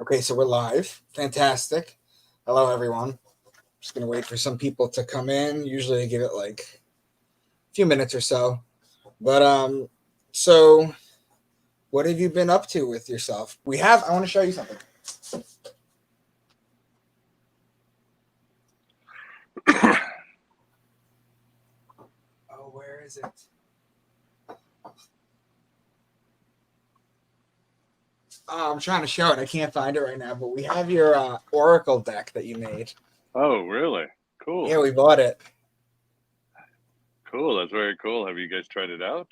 Okay, so we're live. Fantastic. Hello, everyone. Just gonna wait for some people to come in. Usually, I give it like a few minutes or so. But so what have you been up to with yourself? I want to show you something. Oh, where is it? Oh, I'm trying to show it. I can't find it right now. But we have your Oracle deck that you made. Oh, really? Cool. Yeah, we bought it. Cool. That's very cool. Have you guys tried it out?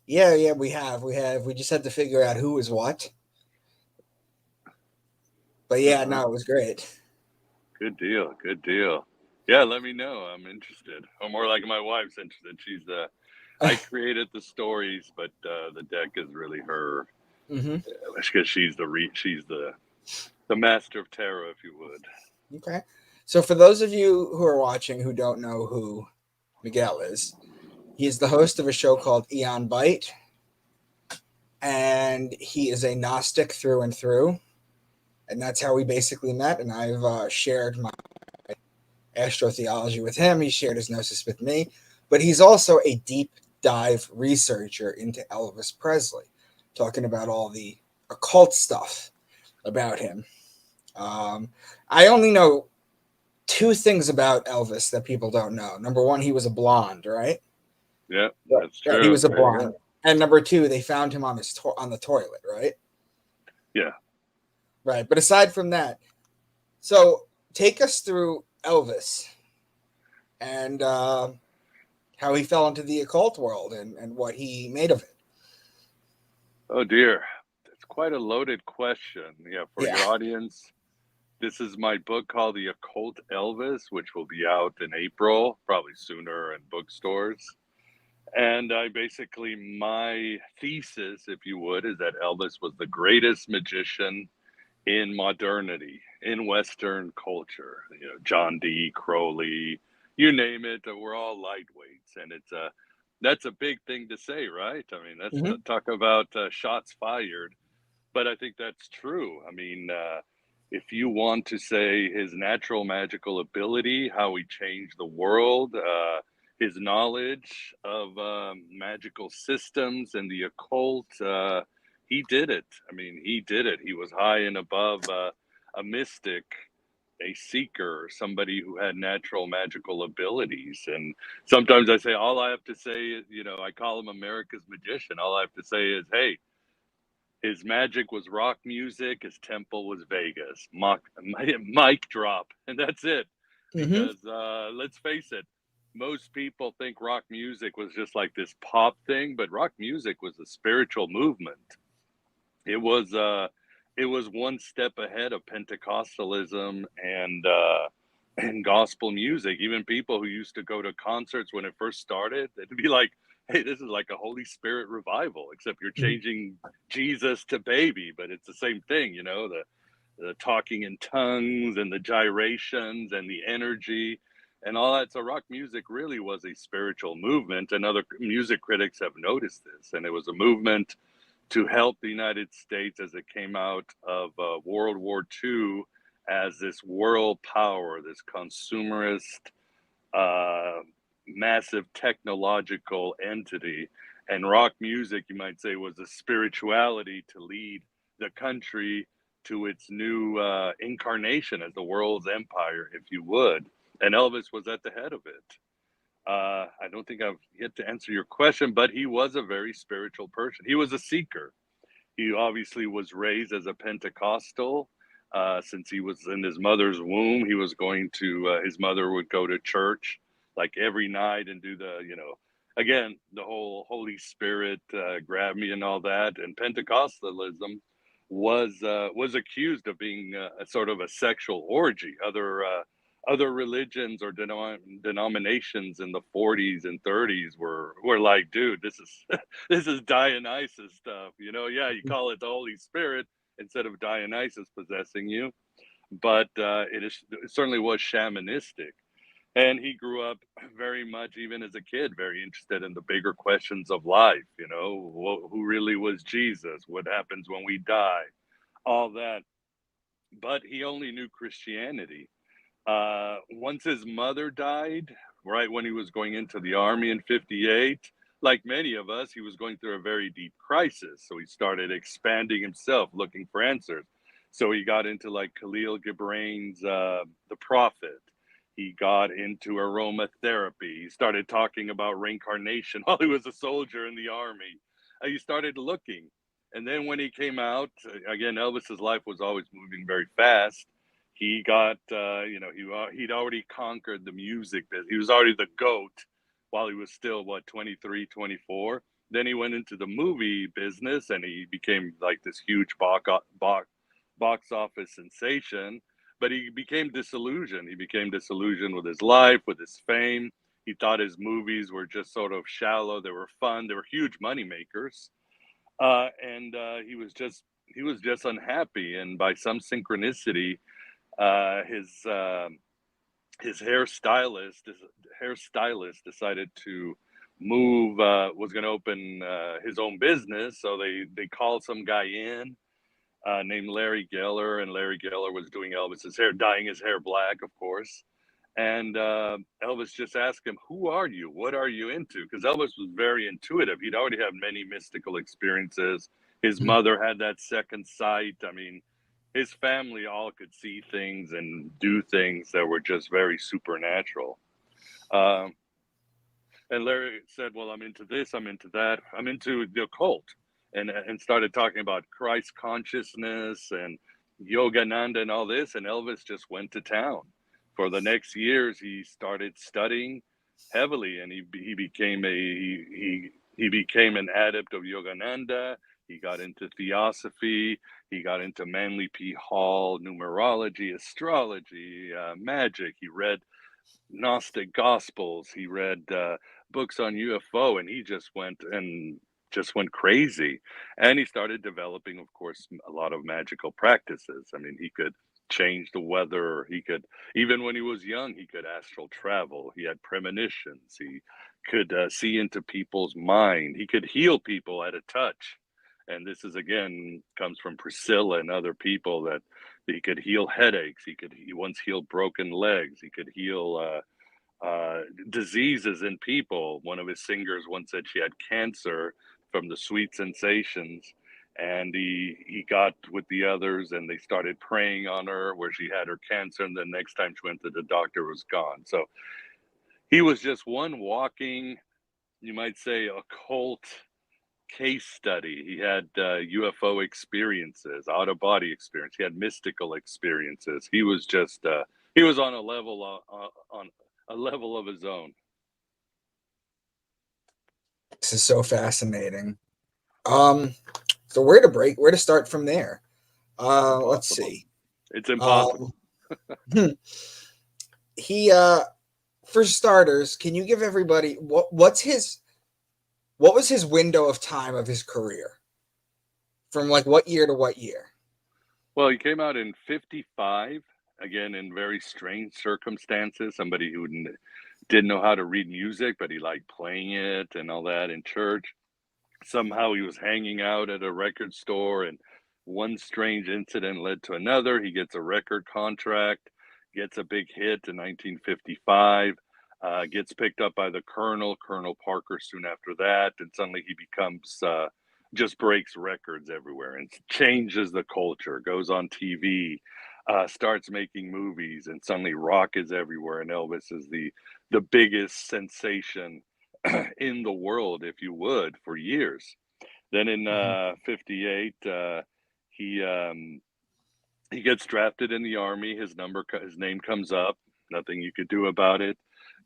Yeah, we have. We have. We just had to figure out who was what. But yeah, Uh-huh. no, it was great. Good deal. Good deal. Yeah, let me know. I'm interested. Or more like my wife's interested. I created the stories, but the deck is really her. Mm-hmm. Because she's the master of tarot, if you would. Okay. So for those of you who are watching who don't know who Miguel is, he's the host of a show called Aeon Byte, and he is a Gnostic through and through, and that's how we basically met. And I've shared my astrotheology with him. He shared his gnosis with me, but he's also a deep dive researcher into Elvis Presley, talking about all the occult stuff about him. Um, I only know two things about Elvis that people don't know. Number one, he was a blonde, right? Yeah, Right. that's Right, he true. was a There you blonde. go. And number two, they found him on on the toilet, right? Yeah. Right. But aside from that, so take us through Elvis and how he fell into the occult world and what he made of it. Oh dear. That's quite a loaded question. Yeah, for Yeah. your audience. This is my book called The Occult Elvis, which will be out in April, probably sooner in bookstores. And my thesis, if you would, is that Elvis was the greatest magician in modernity, in Western culture. You know, John D. Crowley, you name it, we're all lightweights. And that's a big thing to say, right? I mean, that's Hmm. talk about shots fired. But I think that's true. I mean, if you want to say his natural magical ability, how he changed the world, his knowledge of magical systems and the occult, he did it. I mean, he did it. He was high and above a mystic, a seeker, somebody who had natural magical abilities. And sometimes I say, all I have to say is, I call him America's magician. All I have to say is, hey, his magic was rock music. His temple was Vegas. Mic drop, and that's it. Hmm. Because let's face it, most people think rock music was just like this pop thing, but rock music was a spiritual movement. It was it was one step ahead of Pentecostalism and gospel music. Even people who used to go to concerts when it first started, they'd be like, "Hey, this is like a Holy Spirit revival, except you're changing Jesus to baby, but it's the same thing, the talking in tongues and the gyrations and the energy and all that." So rock music really was a spiritual movement, and other music critics have noticed this. And it was a movement to help the United States as it came out of World War II as this world power, this consumerist, uh, massive technological entity. And rock music, you might say, was a spirituality to lead the country to its new incarnation as the world's empire, if you would. And Elvis was at the head of it. I don't think I've yet to answer your question, but he was a very spiritual person. He was a seeker. He obviously was raised as a Pentecostal. Since he was in his mother's womb, he was going to, his mother would go to church like every night and do again, the whole Holy Spirit grab me and all that. And Pentecostalism was accused of being a sort of a sexual orgy. Other religions or denominations in the 40s and 30s were like, dude, this is this is Dionysus stuff. Yeah, you call it the Holy Spirit instead of Dionysus possessing you, but it certainly was shamanistic. And he grew up very much, even as a kid, very interested in the bigger questions of life. Who really was Jesus? What happens when we die? All that. but he only knew Christianity. Once his mother died, right when he was going into the army in 58, like many of us, he was going through a very deep crisis. So he started expanding himself, looking for answers. So he got into like Khalil Gibran's The Prophet. He got into aromatherapy. He started talking about reincarnation while he was a soldier in the army. He started looking. And then when he came out, again, Elvis's life was always moving very fast. He got, he'd already conquered the music business. He was already the GOAT while he was still, 23, 24. Then he went into the movie business and he became like this huge box office sensation. But he became disillusioned. He became disillusioned with his life, with his fame. He thought his movies were just sort of shallow. They were fun. They were huge money makers. And he was just unhappy. And by some synchronicity, uh, his uh, his hairstylist decided to move, was going to open his own business, so they called some guy in named Larry Geller, and Larry Geller was doing Elvis's hair, dyeing his hair black, of course. And Elvis just asked him, "Who are you? What are you into?" Because Elvis was very intuitive. He'd already had many mystical experiences. His mother had that second sight. I mean, his family all could see things and do things that were just very supernatural. Um, and Larry said, "Well, I'm into this. I'm into that. I'm into the occult," and started talking about Christ consciousness and Yogananda and all this. And Elvis just went to town. For the next years, he started studying heavily, and he became an adept of Yogananda. He got into theosophy. He got into Manly P. Hall, numerology, astrology, magic. He read Gnostic Gospels. He read books on UFO, and he just went crazy. And he started developing, of course, a lot of magical practices. I mean, he could change the weather. He could, even when he was young, he could astral travel. He had premonitions. He could see into people's mind. He could heal people at a touch. And this is again comes from Priscilla and other people that he could heal headaches. He once healed broken legs. He could heal diseases in people. One of his singers once said she had cancer from the sweet sensations, and he got with the others, and they started praying on her where she had her cancer, and the next time she went to the doctor, it was gone. So he was just one walking, you might say, occult case study. He had UFO experiences, out of body experience. He had mystical experiences. He was just he was on a level on a level of his own. This is so fascinating. Um, so where to start from there? Let's Impossible. see. It's impossible. Hmm. He for starters, can you give everybody what was his window of time of his career? From like what year to what year? Well, he came out in 55, again, in very strange circumstances. Somebody who didn't know how to read music, but he liked playing it and all that in church. Somehow he was hanging out at a record store, and one strange incident led to another. He gets a record contract, gets a big hit in 1955, gets picked up by the Colonel Parker soon after that, and suddenly he becomes just breaks records everywhere and changes the culture, goes on TV, starts making movies, and suddenly rock is everywhere, and Elvis is the biggest sensation in the world, if you would, for years. Then in Mhm. 58, he he gets drafted in the army. His name comes up. Nothing you could do about it.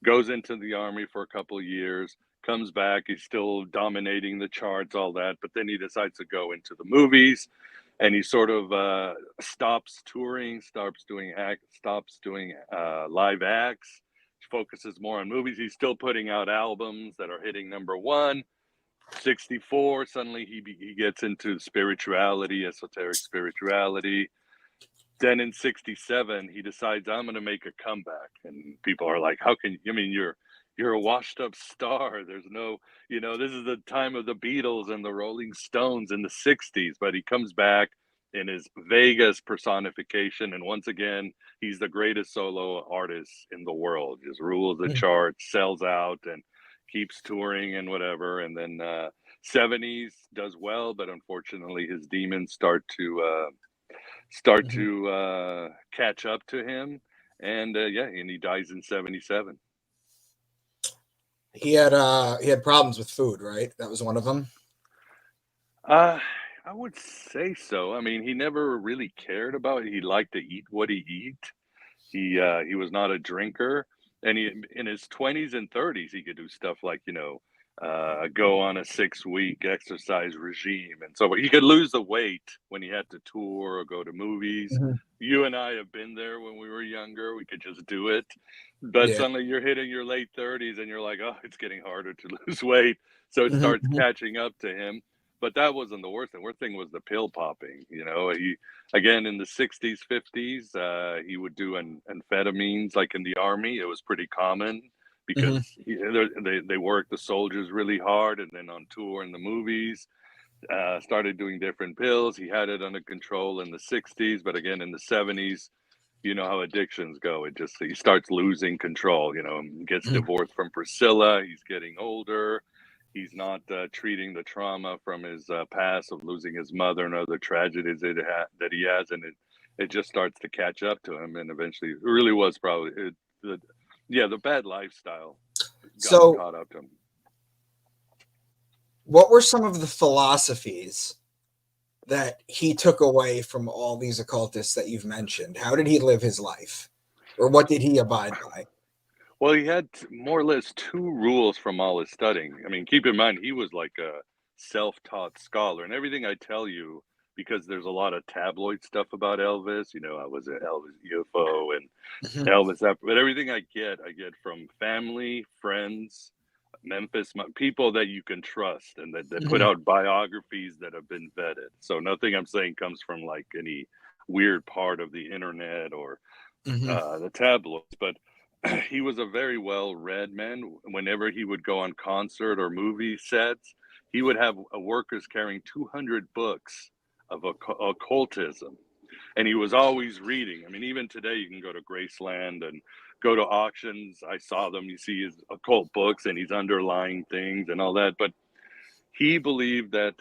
Goes into the army for a couple of years. Comes back. He's still dominating the charts, all that. But then he decides to go into the movies, and he sort of stops touring, stops doing live acts. Focuses more on movies. He's still putting out albums that are hitting number one. 64, suddenly he gets into spirituality, esoteric spirituality. Then in 67, he decides, I'm going to make a comeback. And people are like, how can you, I mean, you're a washed up star. There's no, this is the time of the Beatles and the Rolling Stones in the 60s. But he comes back, in his Vegas personification. And once again, he's the greatest solo artist in the world. Just rules the charts, sells out, and keeps touring and whatever. And then 70s does well, but unfortunately his demons start Mhm. to catch up to him. And yeah, and he dies in 77. He had problems with food, right? That was one of them. Uh, I would say so. I mean, he never really cared about it. He liked to eat what he eat. He was not a drinker, and he in his 20s and 30s he could do stuff like, go on a 6-week exercise regime, and so he could lose the weight when he had to tour or go to movies. Mhm. You and I have been there when we were younger. We could just do it, but Yeah. suddenly you're hitting your late 30s and you're like, oh, it's getting harder to lose weight, so it Mhm, starts mhm, catching up to him. But that wasn't the worst thing. Worst thing was the pill popping. He again in the 60s, 50s, he would do amphetamines like in the army. It was pretty common because mhm. they worked the soldiers really hard, and then on tour in the movies, started doing different pills. He had it under control in the 60s, but again in the 70s, you know how addictions go. He starts losing control. Gets Mhm. divorced from Priscilla. He's getting older. He's not treating the trauma from his past of losing his mother and other tragedies that he has, and it just starts to catch up to him. And eventually, it really was probably the bad lifestyle got So, caught up to him. what were some of the philosophies that he took away from all these occultists that you've mentioned? How did he live his life? Or what did he abide by? Well, he had more or less two rules from all his studying. I mean, keep in mind, he was like a self taught scholar. And everything I tell you, because there's a lot of tabloid stuff about Elvis, I was an Elvis UFO and Mhm, Elvis, but everything I get from family, friends, Memphis, people that you can trust and that put mhm, out biographies that have been vetted. So nothing I'm saying comes from like any weird part of the internet or mhm, the tabloids, but he was a very well read man. Whenever he would go on concert or movie sets, he would have workers carrying 200 books of occultism. And he was always reading. I mean, even today, you can go to Graceland and go to auctions. I saw them. You see his occult books and he's underlying things and all that. But he believed that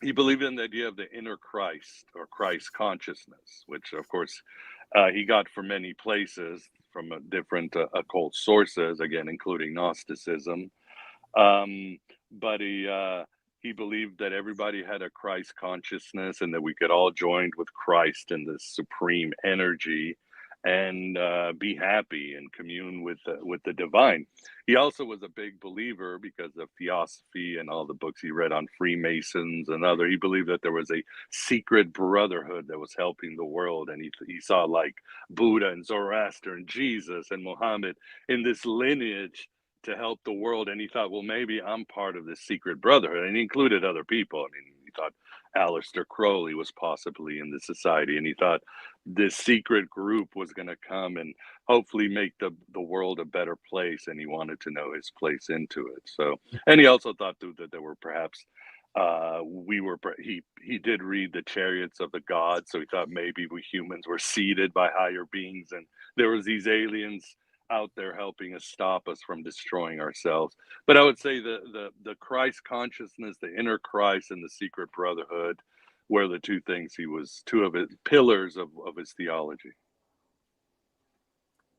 he believed in the idea of the inner Christ or Christ consciousness, which, of course, he got from many places, from different occult sources, again, including Gnosticism. Um, but he believed that everybody had a Christ consciousness and that we could all join with Christ in this supreme energy and be happy and commune with the divine. He also was a big believer because of theosophy and all the books he read on Freemasons and other. He believed that there was a secret brotherhood that was helping the world, and he saw like Buddha and Zoroaster and Jesus and Muhammad in this lineage to help the world. And he thought, well, maybe I'm part of this secret brotherhood. And he included other people. I mean, he thought Aleister Crowley was possibly in the society. And he thought this secret group was going to come and hopefully make the world a better place. And he wanted to know his place into it. So, and he also thought too that there were perhaps he did read the chariots of the gods, so he thought maybe we humans were seeded by higher beings and there was these aliens out there helping us stop us from destroying ourselves. But I would say the Christ consciousness, the inner Christ, and the secret brotherhood were the two things two of his pillars of his theology.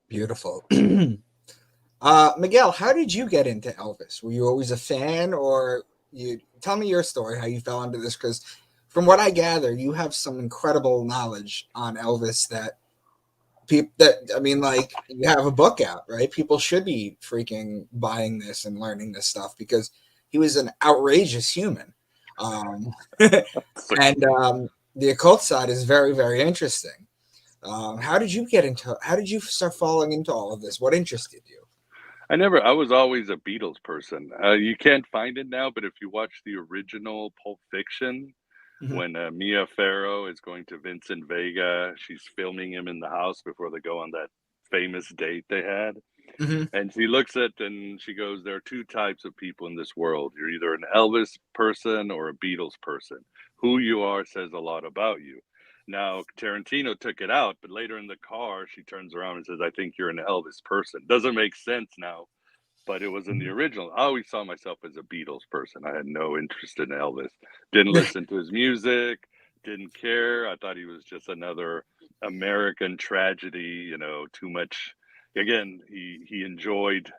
beautiful. Miguel, how did you get into Elvis? Were you always a fan, or you tell me your story, how you fell into this? Because from what I gather, you have some incredible knowledge on Elvis that people that I mean, like you have a book out, right? People should be freaking buying this and learning this stuff because he was an outrageous human. Um, So and the occult side is very, very interesting. How did you get into? How did you start falling into all of this? What interested you? I was always a Beatles person. You can't find it now, but if you watch the original Pulp Fiction, Mhm. when Mia Farrow is going to Vincent Vega, she's filming him in the house before they go on that famous date they had. Mhm. And she looks at and she goes, there are two types of people in this world. You're either an Elvis person or a Beatles person. Who you are says a lot about you. Now, Tarantino took it out, but later in the car, she turns around and says, I think you're an Elvis person. Doesn't make sense now, but it was in the Mhm. original. I always saw myself as a Beatles person. I had no interest in Elvis. Didn't listen to his music, didn't care. I thought he was just another American tragedy, too much. Again, he enjoyed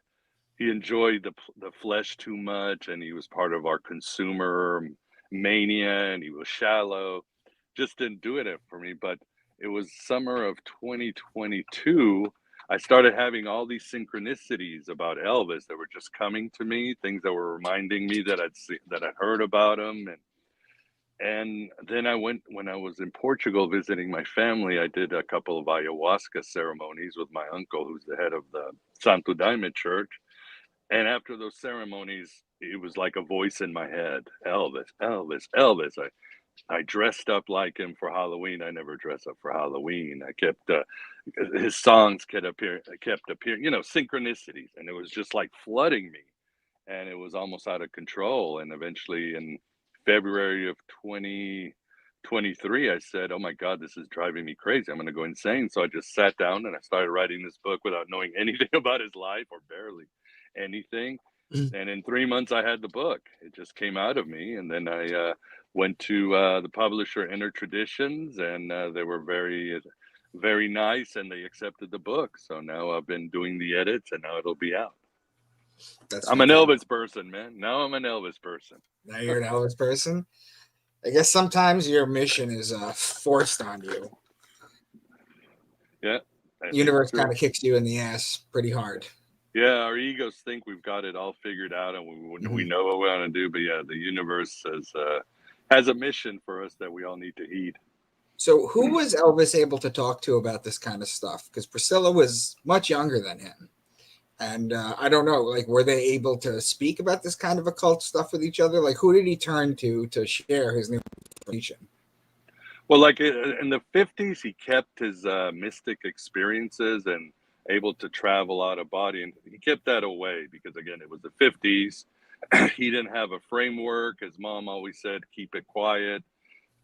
the flesh too much, and he was part of our consumer mania, and he was shallow. Just didn't do it for me. But it was summer of 2022. I started having all these synchronicities about Elvis that were just coming to me, things that were reminding me that I'd heard about him, and then I went when I was in Portugal visiting my family. I did a couple of ayahuasca ceremonies with my uncle, who's the head of the Santo Daime Church. And after those ceremonies, it was like a voice in my head, Elvis, Elvis, Elvis. I dressed up like him for Halloween. I never dress up for Halloween. I kept his songs kept appearing, synchronicities, and it was just like flooding me, and it was almost out of control. And eventually, in February of 2023, I said, "Oh my God, this is driving me crazy. I'm going to go insane." So I just sat down and I started writing this book without knowing anything about his life, or barely anything. And in 3 months, I had the book. It just came out of me. And then I went to the publisher Inner Traditions, and they were very, very nice, and they accepted the book. So now I've been doing the edits, and now it'll be out. That's I'm an fantastic. Elvis person, man. Now I'm an Elvis person. Now you're an Elvis person. I guess sometimes your mission is forced on you. Yeah, it's Universe kind true. of kicks you in the ass pretty hard. Yeah, our egos think we've got it all figured out, and we Mhm. know what we want to do. But yeah, the universe has a mission for us that we all need to heed. So, who was Elvis able to talk to about this kind of stuff? Because Priscilla was much younger than him. And I don't know, like, were they able to speak about this kind of occult stuff with each other? Like, who did he turn to share his new information? Well, like in the 50s, he kept his mystic experiences and able to travel out of body, and he kept that away because, again, it was the 50s. He didn't have a framework. His mom always said, "Keep it quiet."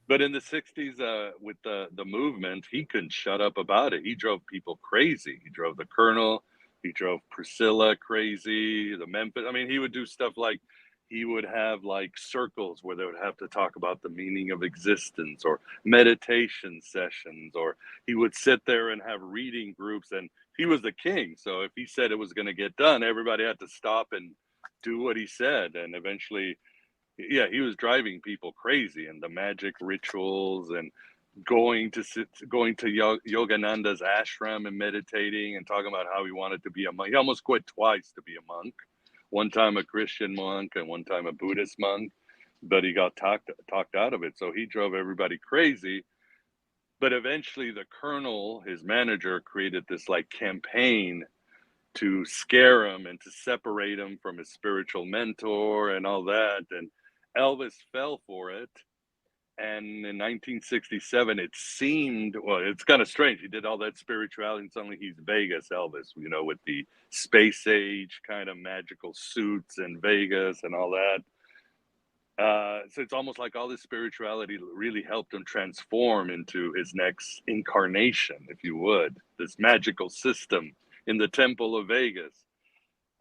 But in the 60s, with the movement, he couldn't shut up about it. He drove people crazy. He drove the Colonel. He drove Priscilla crazy. The Memphis. I mean, he would do stuff like he would have like circles where they would have to talk about the meaning of existence, or meditation sessions, or he would sit there and have reading groups. And he was the king. So if he said it was going to get done, everybody had to stop and do what he said. And eventually, yeah, he was driving people crazy, and the magic rituals, and going to Yogananda's ashram and meditating and talking about how he wanted to be a monk. He almost quit twice to be a monk. One time a Christian monk and one time a Buddhist monk, but he got talked out of it. So he drove everybody crazy. But eventually the colonel, his manager, created this like campaign to scare him and to separate him from his spiritual mentor and all that. And Elvis fell for it. And in 1967, it seemed, well, it's kind of strange. He did all that spirituality, and suddenly he's Vegas Elvis, with the space age kind of magical suits in Vegas and all that. So it's almost like all this spirituality really helped him transform into his next incarnation, if you would, this magical system in the Temple of Vegas.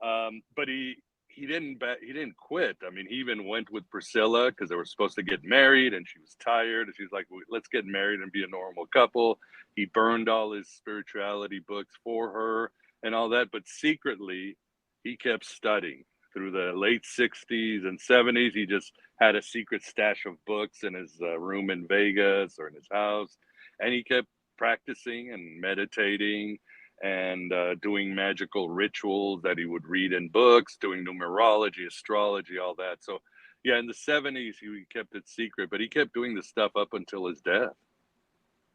But he didn't quit. I mean, he even went with Priscilla because they were supposed to get married, and she was tired. And she was like, "Let's get married and be a normal couple." He burned all his spirituality books for her and all that, but secretly, he kept studying through the late 60s and 70s. He just had a secret stash of books in his room in Vegas or in his house, and he kept practicing and meditating and doing magical rituals that he would read in books, doing numerology, astrology, all that. So, yeah, in the 70s, he kept it secret, but he kept doing this stuff up until his death.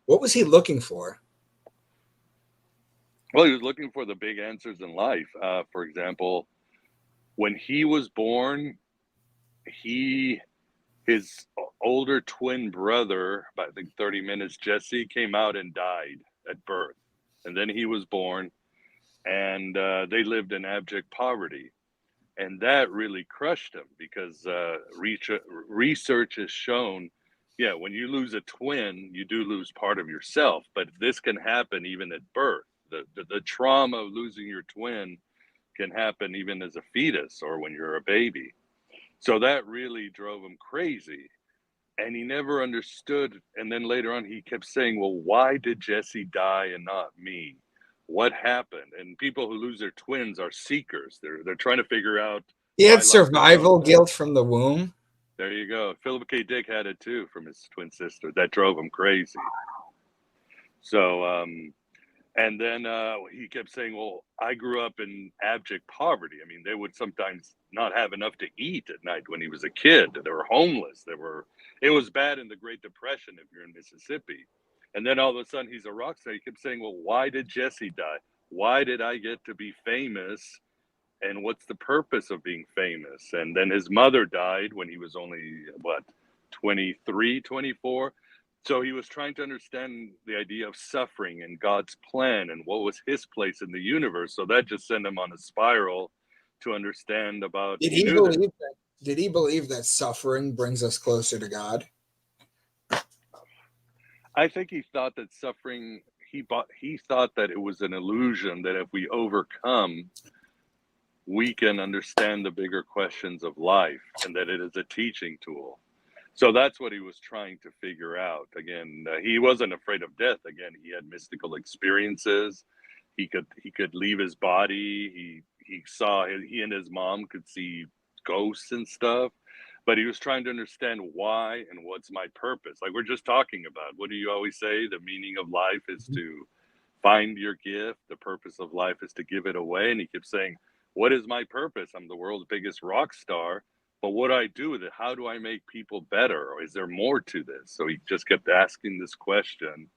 What was he looking for? Well, he was looking for the big answers in life. For example, when he was born, he his older twin brother, by I think 30 minutes, Jesse, came out and died at birth. And then he was born. and they lived in abject poverty. And that really crushed him because research has shown, yeah, when you lose a twin, you do lose part of yourself, but this can happen even at birth. The trauma of losing your twin can happen even as a fetus or when you're a baby. So that really drove him crazy. And he never understood. And then later on, he kept saying, well, why did Jesse die and not me? What happened? And people who lose their twins are seekers. They're trying to figure out He why had life goes on survival with them. guilt from the womb. There you go. Philip K. Dick had it too from his twin sister. That drove him crazy. So, and then he kept saying, well, I grew up in abject poverty. I mean, they would sometimes not have enough to eat at night when he was a kid. They were homeless. It was bad in the Great Depression if you're in Mississippi. And then all of a sudden he's a rock star. He kept saying, well, why did Jesse die? Why did I get to be famous? And what's the purpose of being famous? And then his mother died when he was only, what, 23, 24. So he was trying to understand the idea of suffering and God's plan and what was his place in the universe. So that just sent him on a spiral to understand about, Did he he knew that. believe that? Did he believe that suffering brings us closer to God? I think he thought that suffering, he thought that it was an illusion, that if we overcome, we can understand the bigger questions of life and that it is a teaching tool. So that's what he was trying to figure out. Again, he wasn't afraid of death. Again, he had mystical experiences. He could leave his body. He saw, he and his mom could see ghosts and stuff. But he was trying to understand why and what's my purpose. Like we're just talking about. What do you always say? The meaning of life is to find your gift. The purpose of life is to give it away. And he kept saying, what is my purpose? I'm the world's biggest rock star. But what do I do with it? How do I make people better? Or is there more to this? So he just kept asking this question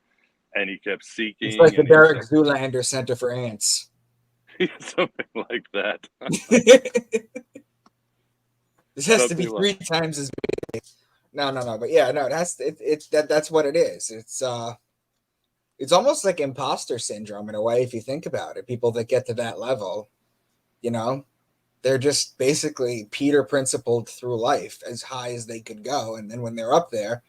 and he kept It's like seeking the and he was Derek Zoolander Center for Ants. something like that. This has to be Something like, 3 times as big. No. But yeah, no, that's what it is. It's almost like imposter syndrome in a way, if you think about it. People that get to that level, you know, they're just basically Peter principled through life as high as they could go. And then when they're up there,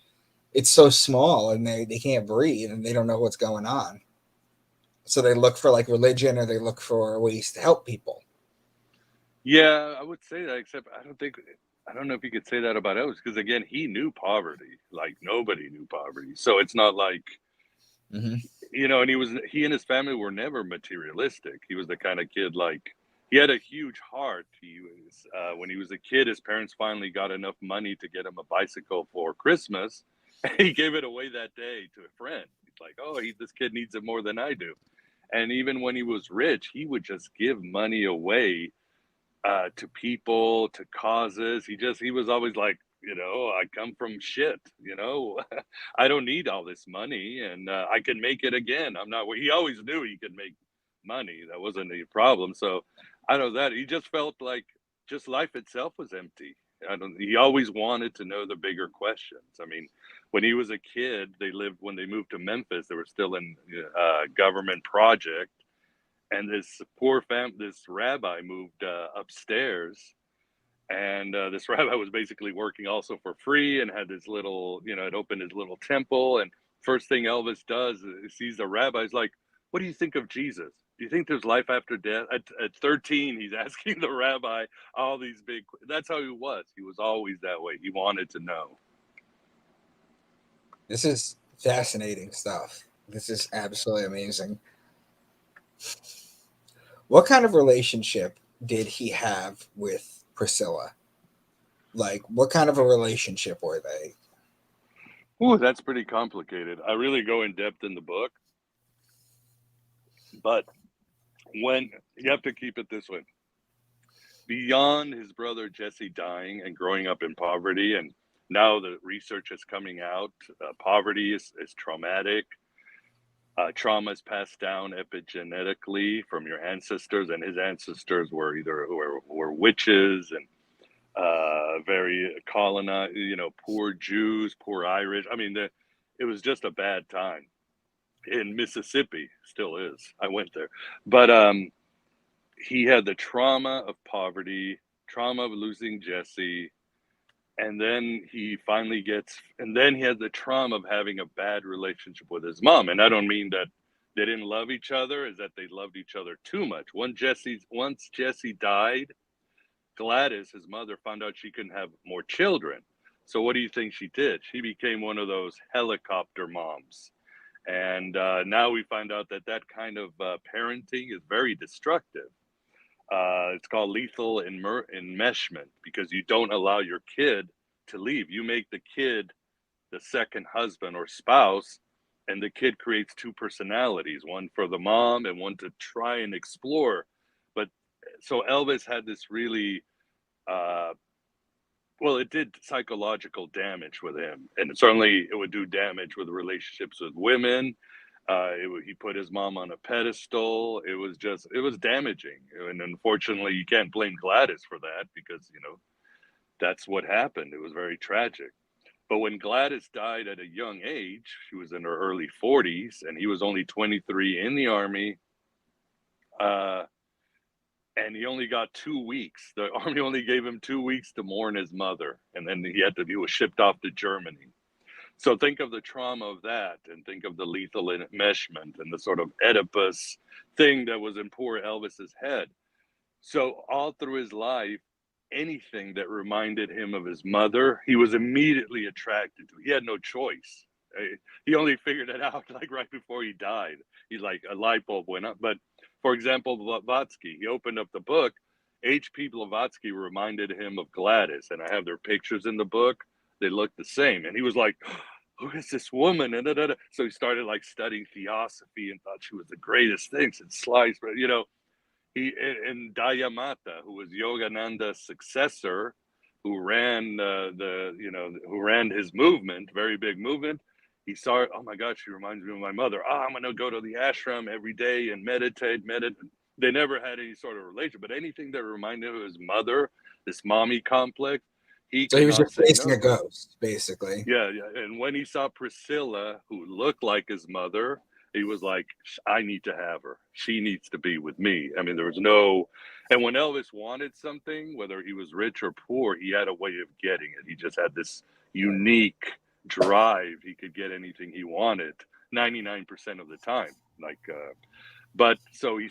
it's so small and they can't breathe and they don't know what's going on. So they look for like religion or they look for ways to help people. yeah, I would say that, except I don't know if you could say that about Elvis, because again, he knew poverty, like nobody knew poverty. So it's not like, Mm-hmm. and he and his family were never materialistic. He was the kind of kid, like, he had a huge heart. He was, when he was a kid, his parents finally got enough money to get him a bicycle for Christmas. And he gave it away that day to a friend. He's like, oh, this kid needs it more than I do. And even when he was rich, he would just give money away to people, to causes. He was always like, I come from shit, I don't need all this money and I can make it again. He always knew he could make money. That wasn't a problem. So I know that he just felt like just life itself was empty. He always wanted to know the bigger questions. I mean, when he was a kid, when they moved to Memphis, they were still in government project, and this rabbi moved upstairs, and this rabbi was basically working also for free and had this little, it opened his little temple. And first thing Elvis does is sees the rabbi. He's like, what do you think of Jesus? Do you think there's life after death? At 13, he's asking the rabbi all these that's how he was. He was always that way. He wanted to know. This is fascinating stuff. This is absolutely amazing. What kind of relationship did he have with Priscilla? Like, what kind of a relationship were they? Ooh, that's pretty complicated. I really go in depth in the book, but when you have to keep it this way, beyond his brother Jesse dying and growing up in poverty, and now the research is coming out, poverty is traumatic. Trauma is passed down epigenetically from your ancestors, and his ancestors were were witches and very colonized, poor Jews, poor Irish. I mean, it was just a bad time in Mississippi. Still is. I went there, but he had the trauma of poverty, trauma of losing Jesse, and then he finally gets, and then he had the trauma of having a bad relationship with his mom. And I don't mean that they didn't love each other, is that they loved each other too much. Once Jesse died, Gladys, his mother, found out she couldn't have more children. So what do you think she did? She became one of those helicopter moms. And now we find out that that kind of parenting is very destructive. It's called lethal enmeshment, because you don't allow your kid to leave. You make the kid the second husband or spouse, and the kid creates two personalities, one for the mom and one to try and explore. But so Elvis had this really, well, it did psychological damage with him, and certainly it would do damage with relationships with women. He put his mom on a pedestal. It was damaging. And unfortunately, you can't blame Gladys for that, because, that's what happened. It was very tragic. But when Gladys died at a young age, she was in her early 40s, and he was only 23 in the Army. And he only got 2 weeks. The Army only gave him 2 weeks to mourn his mother. And then he was shipped off to Germany. So think of the trauma of that, and think of the lethal enmeshment and the sort of Oedipus thing that was in poor Elvis's head. So all through his life, anything that reminded him of his mother, he was immediately attracted to. He had no choice. He only figured it out like right before he died. He's like, a light bulb went up. But for example, Blavatsky, he opened up the book. H.P. Blavatsky reminded him of Gladys, and I have their pictures in the book. They look the same. And he was like, who is this woman? And so he started like studying theosophy and thought she was the greatest thing since sliced bread. He and Dayamata, who was Yogananda's successor, who ran who ran his movement, very big movement. He saw, oh my God, she reminds me of my mother. I'm gonna go to the ashram every day and meditate. They never had any sort of relation, but anything that reminded him of his mother, this mommy complex, he So he could was not just say facing no. a ghost, basically. Yeah. And when he saw Priscilla, who looked like his mother, he was like, I need to have her. She needs to be with me. I mean, there was no, and when Elvis wanted something, whether he was rich or poor, he had a way of getting it. He just had this unique drive. He could get anything he wanted 99% of the time. But so he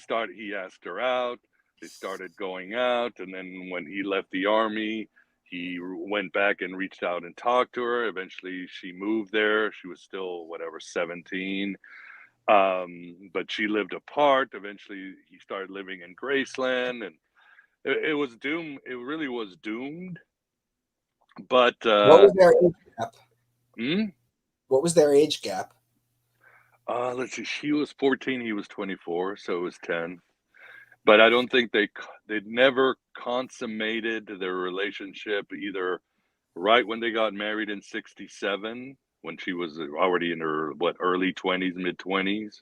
asked her out. They started going out. And then when he left the Army, he went back and reached out and talked to her. Eventually, she moved there. She was still, 17. But she lived apart. Eventually, he started living in Graceland, and it was doomed. It really was doomed. But What was their age gap? hmm? What was their age gap? Let's see. She was 14. He was 24, so it was 10. But I don't think they'd never consummated their relationship, either right when they got married in 67, when she was already in her early 20s, mid 20s,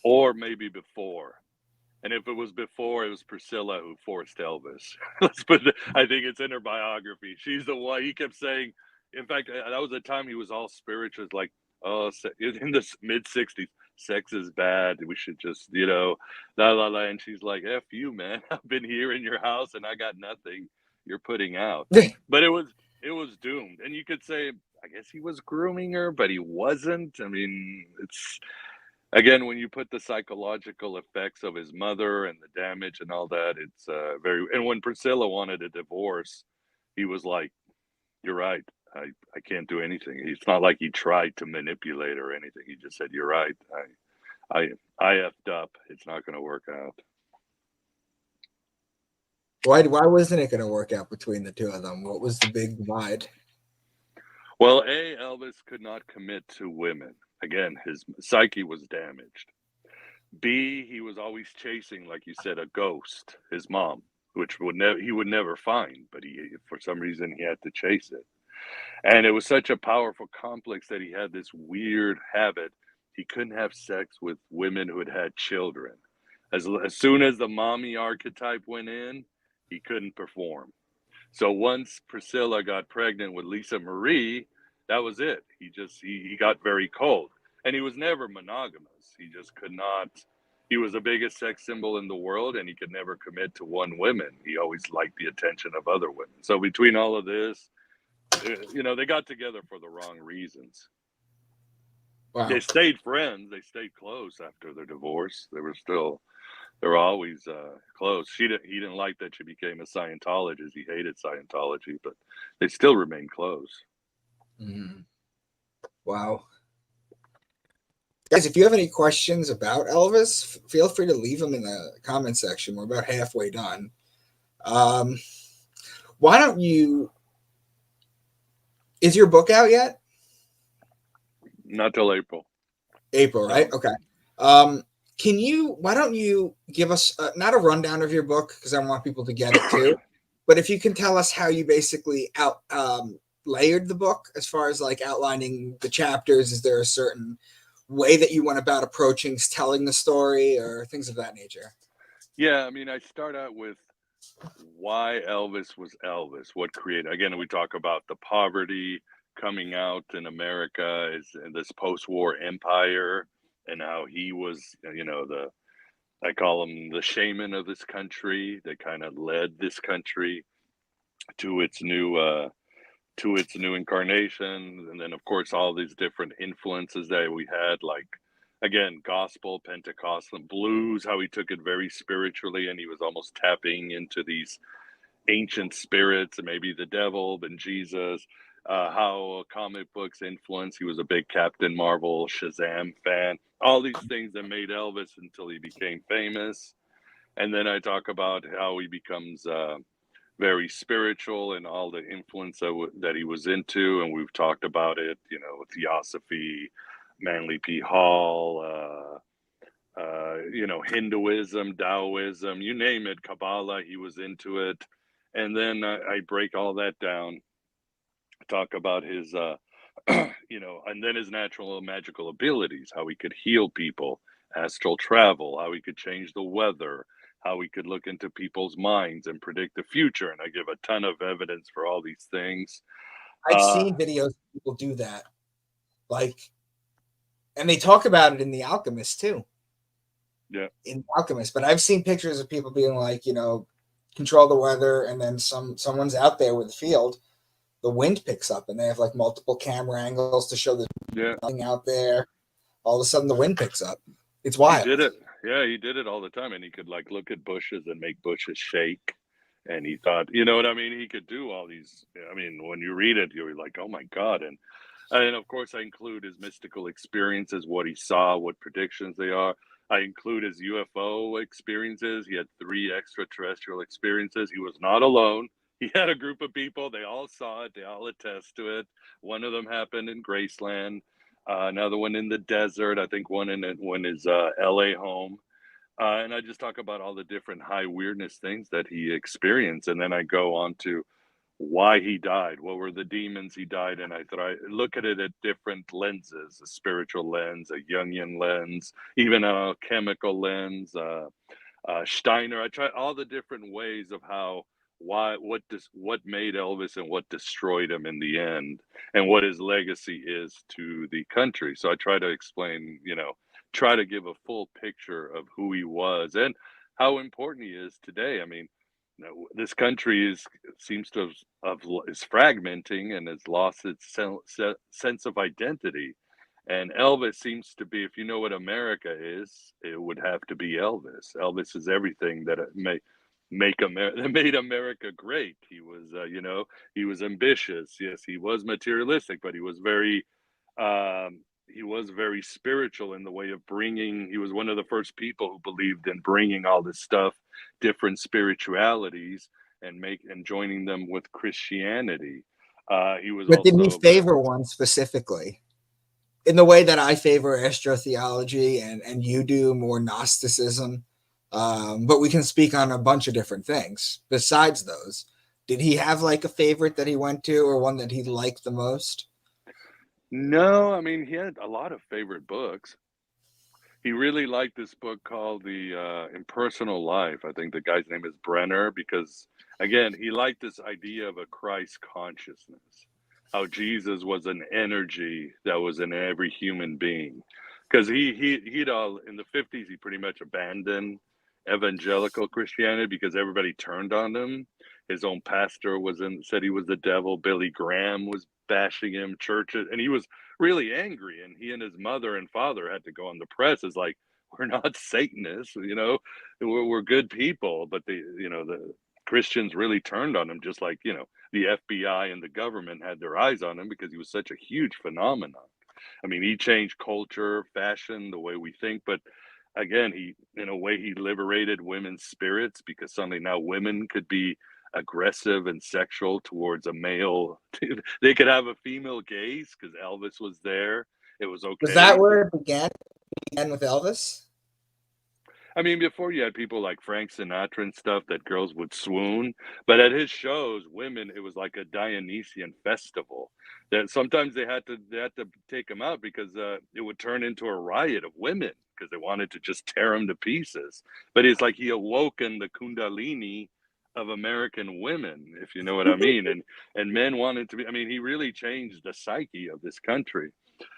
or maybe before. And if it was before, it was Priscilla who forced Elvis. I think it's in her biography. She's the one. He kept saying, in fact, that was the time he was all spiritual, like, oh, in the mid 60s, sex is bad. We should just, la la la. And she's like, F you, man. I've been here in your house and I got nothing you're putting out. But it was doomed. And you could say, I guess he was grooming her, but he wasn't. I mean, it's, again, when you put the psychological effects of his mother and the damage and all that, it's and when Priscilla wanted a divorce, he was like, you're right. I can't do anything. It's not like he tried to manipulate her or anything. He just said, you're right. I effed up. It's not going to work out. Why wasn't it going to work out between the two of them? What was the big divide? Well, Elvis could not commit to women. Again, his psyche was damaged. B, he was always chasing, like you said, a ghost, his mom, which he would never find, but for some reason he had to chase it. And it was such a powerful complex that he had this weird habit. He couldn't have sex with women who had children. As soon as the mommy archetype went in, he couldn't perform. So once Priscilla got pregnant with Lisa Marie, that was it. He got very cold. And he was never monogamous. He just could not. he was the biggest sex symbol in the world, and he could never commit to one woman. He always liked the attention of other women. So between all of this, they got together for the wrong reasons. Wow. They stayed friends. They stayed close after their divorce. They were always close. He didn't like that she became a Scientologist. He hated Scientology, but they still remained close. Mm. Wow. Guys, if you have any questions about Elvis, feel free to leave them in the comment section. We're about halfway done. Why don't you... Is your book out yet? Not till April. April, right? Okay. Why don't you give us not a rundown of your book, because I want people to get it too, but if you can tell us how you basically layered the book as far as like outlining the chapters. Is there a certain way that you went about approaching telling the story or things of that nature? Yeah, I mean, I start out with why Elvis was Elvis, what created. Again, we talk about the poverty coming out in America is in this post-war empire, and how he was, I call him the shaman of this country that kind of led this country to its new incarnation. And then of course all these different influences that we had, like again, gospel, Pentecostal, blues, how he took it very spiritually, and he was almost tapping into these ancient spirits and maybe the devil and Jesus. How comic books influence. He was a big Captain Marvel, Shazam fan. All these things that made Elvis until he became famous. And then I talk about how he becomes very spiritual and all the influence that he was into. And we've talked about it, Theosophy, Manly P. Hall, Hinduism, Taoism, you name it, Kabbalah, he was into it. And then I break all that down, talk about his, and then his natural magical abilities, how he could heal people, astral travel, how he could change the weather, how he could look into people's minds and predict the future. And I give a ton of evidence for all these things. I've seen videos of people do that. And they talk about it in The Alchemist too. Yeah. In The Alchemist. But I've seen pictures of people being like, control the weather, and then someone's out there with the field, the wind picks up, and they have like multiple camera angles to show the thing out there. All of a sudden the wind picks up. It's wild. He did it. Yeah, he did it all the time. And he could like look at bushes and make bushes shake. And he thought, you know what I mean? He could do all these. I mean, when you read it, you're like, oh my God. And of course I include his mystical experiences, what he saw, what predictions they are. I include his UFO experiences. He had 3 extraterrestrial experiences. He was not alone. He had a group of people. They all saw it. They all attest to it. One of them happened in Graceland. Another one in the desert. I think one in his LA home. And I just talk about all the different high weirdness things that he experienced. And then I go on to why he died. What were the demons he died in? I look at it at different lenses, a spiritual lens, a Jungian lens, even a chemical lens, Steiner. I try all the different ways of what made Elvis and what destroyed him in the end, and what his legacy is to the country. So I try to explain, try to give a full picture of who he was and how important he is today. I mean, this country seems to is fragmenting and has lost its sense of identity. And Elvis seems to be, if you know what America is, it would have to be Elvis. Elvis is everything that that made America great. He was, he was ambitious. Yes, he was materialistic, but he was very spiritual in the way of bringing. He was one of the first people who believed in bringing all this stuff, different spiritualities, and joining them with Christianity. He was. But did he favor one specifically? In the way that I favor astrotheology and you do more Gnosticism. But we can speak on a bunch of different things besides those. Did he have like a favorite that he went to, or one that he liked the most? No, I mean, he had a lot of favorite books. He really liked this book called The Impersonal Life. I think the guy's name is Brenner, because again, he liked this idea of a Christ consciousness, how Jesus was an energy that was in every human being. because he'd all in the 50s he pretty much abandoned evangelical Christianity because everybody turned on him. His own pastor said he was the devil. Billy Graham was bashing him, churches, and he was really angry. And he and his mother and father had to go on the press as like, we're not Satanists, we're good people. But the Christians really turned on him, just like the FBI and the government had their eyes on him because he was such a huge phenomenon. I mean, he changed culture, fashion, the way we think, but again, in a way, he liberated women's spirits because suddenly now women could be aggressive and sexual towards a male. They could have a female gaze because Elvis was there. It was okay. Was that where it began? With Elvis? I mean, before you had people like Frank Sinatra and stuff that girls would swoon, but at his shows, women, it was like a Dionysian festival. That sometimes they had to take him out because it would turn into a riot of women because they wanted to just tear him to pieces. But it's like he awoken the Kundalini of American women, if you know what I mean, and men wanted to be. I mean, he really changed the psyche of this country.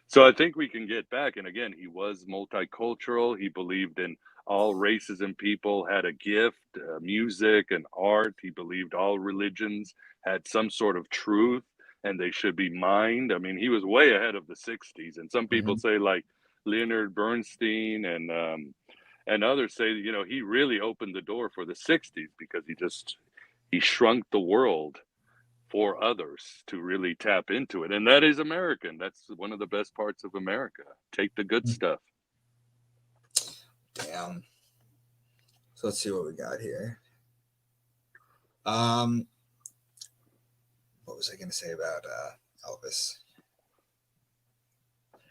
So I think we can get back. And again, he was multicultural. He believed in all races and people had a gift, music and art. He believed all religions had some sort of truth and they should be mined. I mean, he was way ahead of the 60s. And some people say like Leonard Bernstein and others say, he really opened the door for the 60s because he shrunk the world for others to really tap into it. And that is American. That's one of the best parts of America. Take the good stuff. Damn. So let's see what we got here. What was I going to say about Elvis?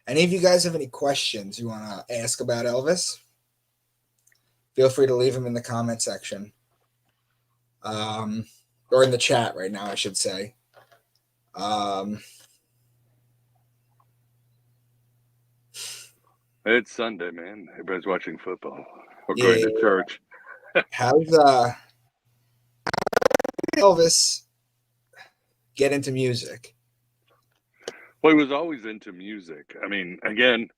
Any of you guys have any questions you want to ask about Elvis? Feel free to leave them in the comment section. Or in the chat right now, I should say. It's Sunday, man. Everybody's watching football or going to church. How's Elvis get into music? Well, he was always into music. I mean, again,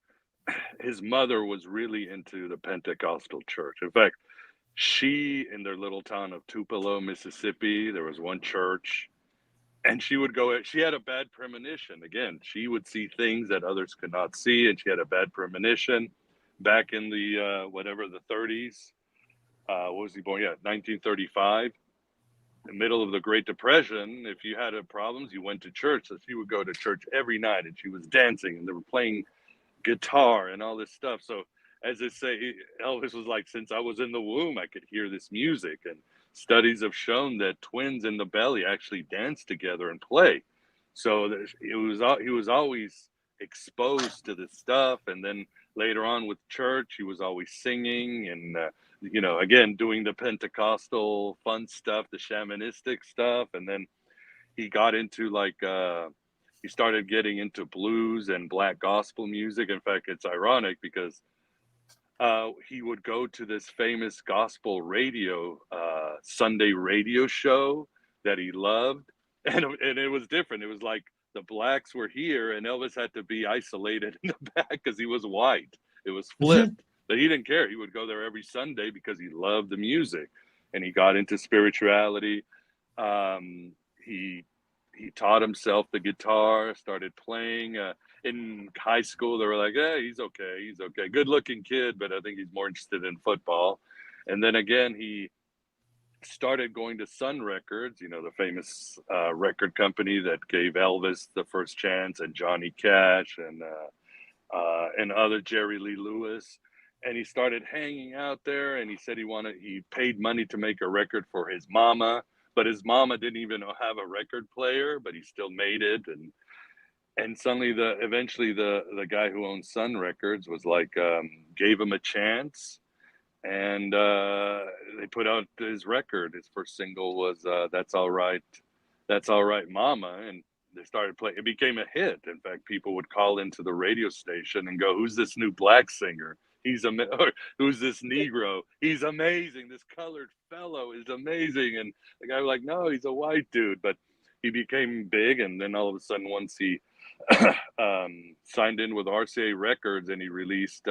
his mother was really into the Pentecostal church. In fact, in their little town of Tupelo, Mississippi, there was one church, and she had a bad premonition. Again, she would see things that others could not see, and she had a bad premonition back in the, the 30s. What was he born? Yeah, 1935. The middle of the Great Depression, if you had problems, you went to church. So she would go to church every night, and she was dancing, and they were playing guitar and all this stuff. So as they say, Elvis was like, since I was in the womb, I could hear this music. And studies have shown that twins in the belly actually dance together and play. So he was always exposed to this stuff. And then later on with church, he was always singing and, again, doing the Pentecostal fun stuff, the shamanistic stuff. And then he got into he started getting into blues and black gospel music. In fact, it's ironic because he would go to this famous gospel Sunday radio show that he loved. And it was different. It was like the blacks were here and Elvis had to be isolated in the back because he was white. It was flipped. But he didn't care. He would go there every Sunday because he loved the music. And he got into spirituality. He taught himself the guitar, started playing. In high school, they were like, hey, he's okay. Good looking kid, but I think he's more interested in football. And then again, he started going to Sun Records, the famous record company that gave Elvis the first chance, and Johnny Cash and other Jerry Lee Lewis. And he started hanging out there, and he said he paid money to make a record for his mama, but his mama didn't even have a record player, but he still made it. And suddenly eventually the guy who owned Sun Records was like, gave him a chance. And they put out his record. His first single was That's All Right, Mama. And they started playing. It became a hit. In fact, people would call into the radio station and go, who's this new black singer? Or who's this Negro? He's amazing. This colored fellow is amazing. And the guy was like, no, he's a white dude. But he became big. And then all of a sudden, once he signed in with RCA Records, and he released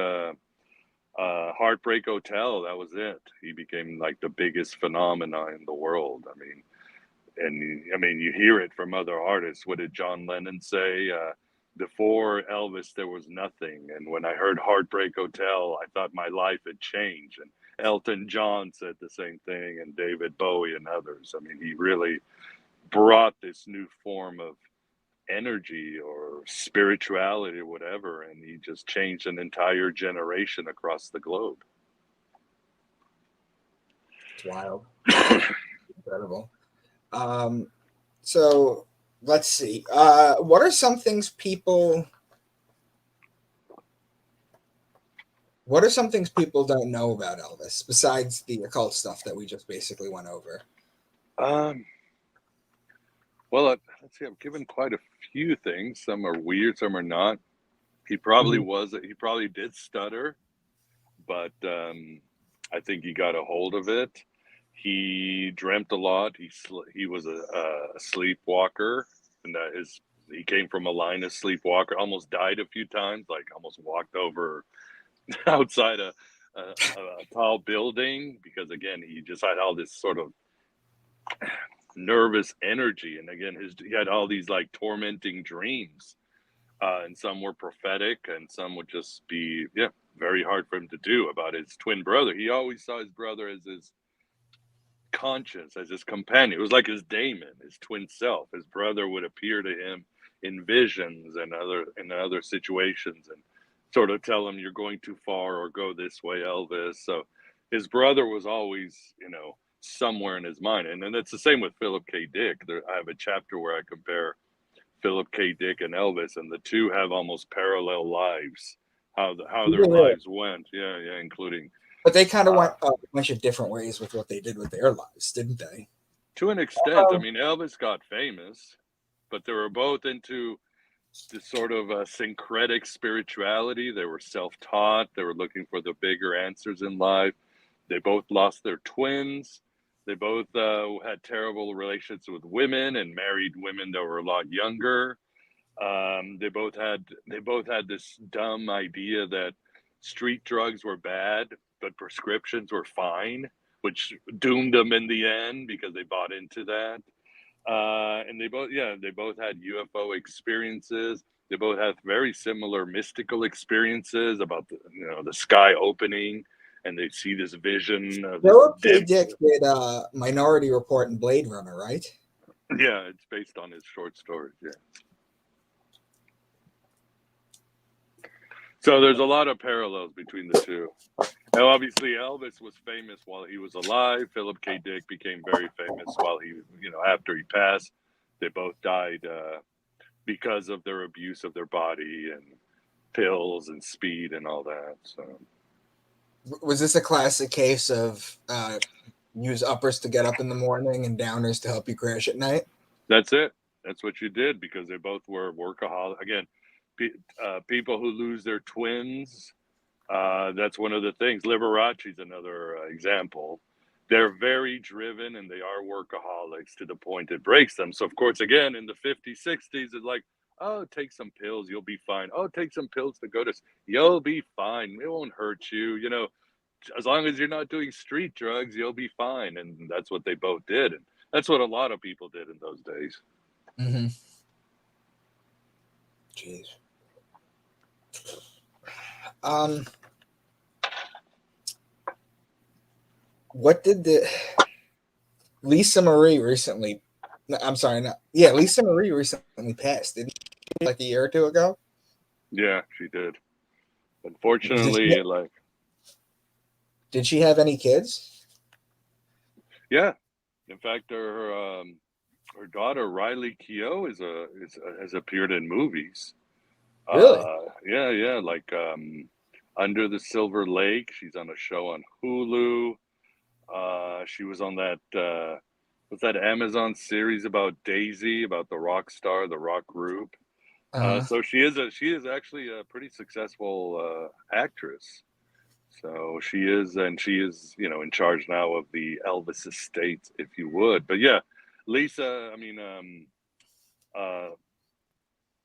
Heartbreak Hotel. That was it. He became like the biggest phenomenon in the world. I mean, you hear it from other artists. What did John Lennon say? Before Elvis, there was nothing. And when I heard Heartbreak Hotel, I thought my life had changed. And Elton John said the same thing, and David Bowie and others. I mean, he really brought this new form of energy or spirituality or whatever, and he just changed an entire generation across the globe. It's wild. Incredible. So let's see. What are some things people don't know about Elvis besides the occult stuff that we just basically went over? Well, let's see. I've given quite a few things. Some are weird, some are not. He probably he probably did stutter, but I think he got a hold of it. He dreamt a lot. He was a sleepwalker, and he came from a line of sleepwalker. Almost died a few times, like almost walked over outside a tall building, because again, he just had all this sort of nervous energy, and again, he had all these like tormenting dreams, and some were prophetic, and some would just be very hard for him to do, about his twin brother. He always saw his brother as his conscience, as his companion. It was like his daemon, his twin self. His brother would appear to him in visions and other situations, and sort of tell him, you're going too far, or go this way, Elvis. So his brother was always, somewhere in his mind. And then it's the same with Philip K. Dick. I have a chapter where I compare Philip K. Dick and Elvis, and the two have almost parallel lives, how their lives went. Yeah, including. But they kind of went a bunch of different ways with what they did with their lives, didn't they? To an extent. I mean, Elvis got famous, but they were both into this sort of syncretic spirituality. They were self-taught. They were looking for the bigger answers in life. They both lost their twins. They both had terrible relations with women and married women that were a lot younger. They both had this dumb idea that street drugs were bad, but prescriptions were fine, which doomed them in the end because they bought into that. And they both had UFO experiences. They both had very similar mystical experiences about the sky opening, and they see this vision of Philip K. Dick did Minority Report and Blade Runner, right? Yeah, it's based on his short stories. Yeah. So there's a lot of parallels between the two. Now, obviously, Elvis was famous while he was alive. Philip K. Dick became very famous while after he passed. They both died because of their abuse of their body and pills and speed and all that. So, was this a classic case of use uppers to get up in the morning and downers to help you crash at night? That's it. That's what you did, because they both were workaholic. Again, people who lose their twins, that's one of the things. Liberace's another example. They're very driven, and they are workaholics to the point it breaks them. So, of course, again, in the 50s, 60s, it's like, oh, take some pills, you'll be fine. Oh, take some pills to go to, you'll be fine. It won't hurt you. As long as you're not doing street drugs, you'll be fine. And that's what they both did. And that's what a lot of people did in those days. Mm-hmm. Jeez. What did Lisa Marie recently? I'm sorry, Lisa Marie recently passed, didn't she? Like a year or two ago. Yeah, she did. Unfortunately, did she have any kids? Yeah, in fact, her daughter Riley Keough has appeared in movies. Really? Yeah, like Under the Silver Lake. She's on a show on Hulu. She was on that what's that Amazon series about Daisy, about the rock star, the rock group. So she is actually a pretty successful actress. So she is in charge now of the Elvis estate, if you would. But yeah, Lisa, I mean,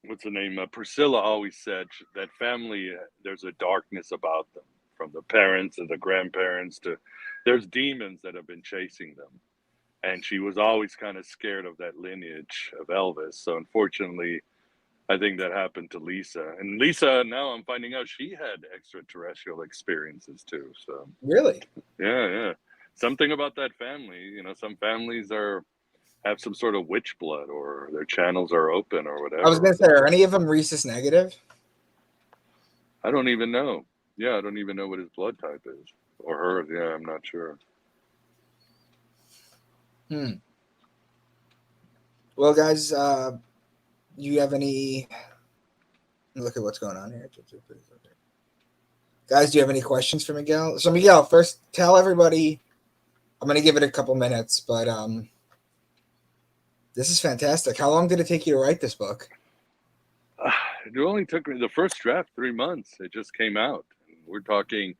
what's the name? Priscilla always said that family, there's a darkness about them, from the parents and the grandparents to there's demons that have been chasing them. And she was always kind of scared of that lineage of Elvis. So unfortunately, I think that happened to Lisa. And Lisa, now I'm finding out she had extraterrestrial experiences too. So Really? yeah. Something about that family, some families have some sort of witch blood, or their channels are open or I was whatever. gonna say, are any of them rhesus negative? I don't even know. Yeah, I don't even know what his blood type is. Or hers, yeah, I'm not sure. Well, guys, you have any? Look at what's going on here. Guys, do you have any questions for Miguel? So, Miguel, first tell everybody. I'm going to give it a couple minutes, but this is fantastic. How long did it take you to write this book? It only took me the first draft 3 months. It just came out. We're talking.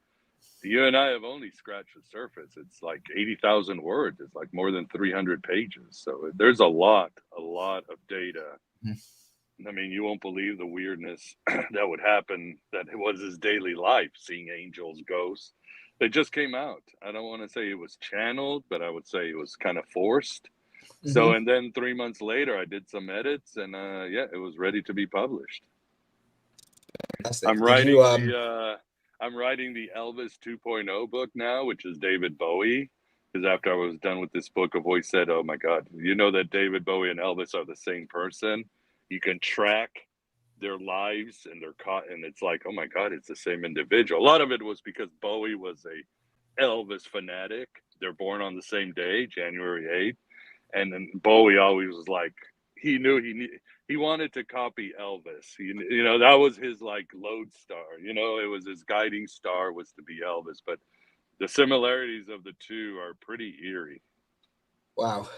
You and I have only scratched the surface. It's like 80,000 words. It's like more than 300 pages. So there's a lot of data. I mean, you won't believe the weirdness that would happen, that it was his daily life, seeing angels, ghosts. They just came out. I don't want to say it was channeled, but I would say it was kind of forced. So, and then 3 months later, I did some edits, and it was ready to be published. Fantastic. I'm writing I'm writing the Elvis 2.0 book now, which is David Bowie. Because after I was done with this book, I've always said, "Oh my God, you know that David Bowie and Elvis are the same person? You can track their lives and and it's like, oh my God, it's the same individual." A lot of it was because Bowie was a Elvis fanatic. They're born on the same day, January 8th. And then Bowie always was like, he knew he wanted to copy Elvis. That was his like lodestar. It was his guiding star was to be Elvis. But the similarities of the two are pretty eerie. Wow.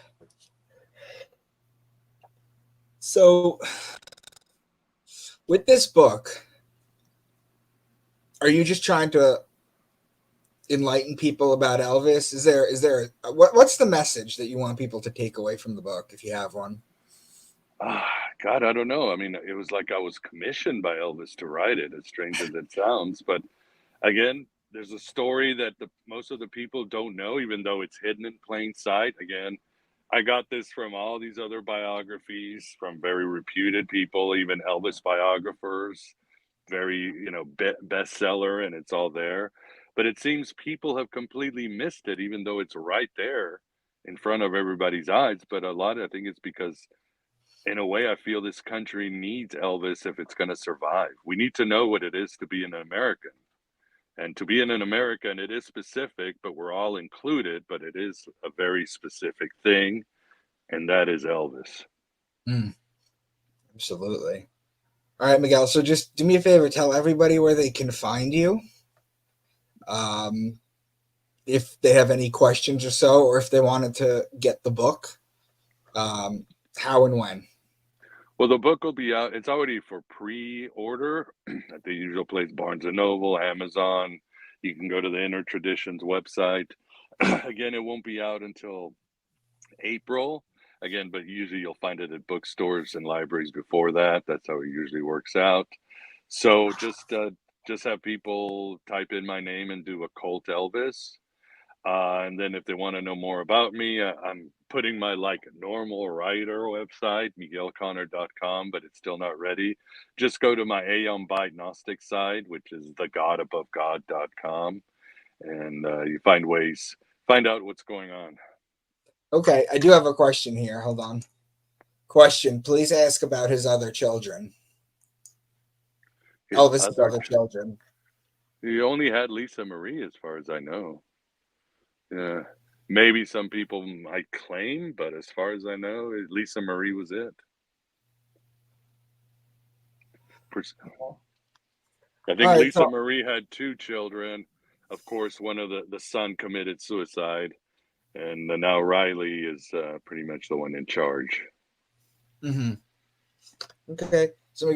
So, with this book, are you just trying to enlighten people about Elvis? Is there what's the message that you want people to take away from the book, if you have one? God, I don't know. I mean, it was like I was commissioned by Elvis to write it, as strange as it sounds. But again, there's a story that most of the people don't know, even though it's hidden in plain sight. Again, I got this from all these other biographies from very reputed people, even Elvis biographers, very, bestseller, and it's all there. But it seems people have completely missed it, even though it's right there in front of everybody's eyes. But I think it's because, in a way, I feel this country needs Elvis if it's going to survive. We need to know what it is to be an American. And to be an American, it is specific, but we're all included, but it is a very specific thing, and that is Elvis. Absolutely. All right, Miguel. So just do me a favor, tell everybody where they can find you. If they have any questions or so, or if they wanted to get the book, how and when? Well, the book will be out. It's already for pre-order at the usual place, Barnes & Noble, Amazon. You can go to the Inner Traditions website. Again, it won't be out until April. Again, but usually you'll find it at bookstores and libraries before that. That's how it usually works out. So just have people type in my name and do Occult Elvis. And then if they want to know more about me, I'm putting my normal writer website, miguelconner.com, but it's still not ready. Just go to my Aeon Byte Gnostic side, which is thegodabovegod.com, and you find out what's going on. Okay, I do have a question here. Hold on. Question, please ask about his other children. Elvis's other children. He only had Lisa Marie, as far as I know. Yeah, maybe some people might claim, but as far as I know, Lisa Marie was it. I think Lisa Marie had 2 children. Of course, one of the son committed suicide, and now Riley is pretty much the one in charge. Okay, so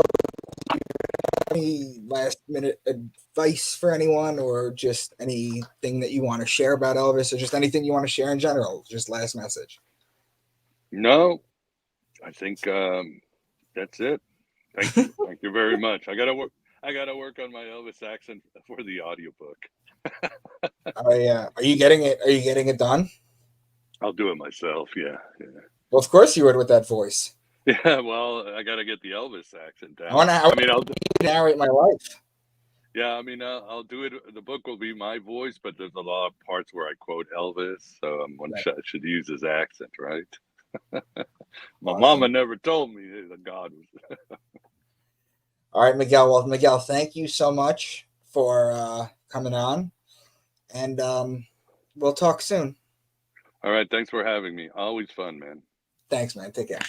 any last minute advice for anyone, or just anything that you want to share about Elvis, or just anything you want to share in general? Just last message. No, I think that's it. Thank you. Thank you very much. I gotta work on my Elvis accent for the audiobook. Oh yeah. Are you getting it? Are you getting it done? I'll do it myself. Yeah. Well, of course you would with that voice. Yeah. Well, I gotta get the Elvis accent I down. want to. I mean, I'll narrate my life. Yeah, I mean, I'll do it. The book will be my voice, but there's a lot of parts where I quote Elvis, so Right. I should use his accent, right? My Awesome. mama never told me that God was. All right, Miguel. Well, Miguel, thank you so much for coming on, and we'll talk soon. All right, thanks for having me. Always fun, man. Thanks, man. Take care.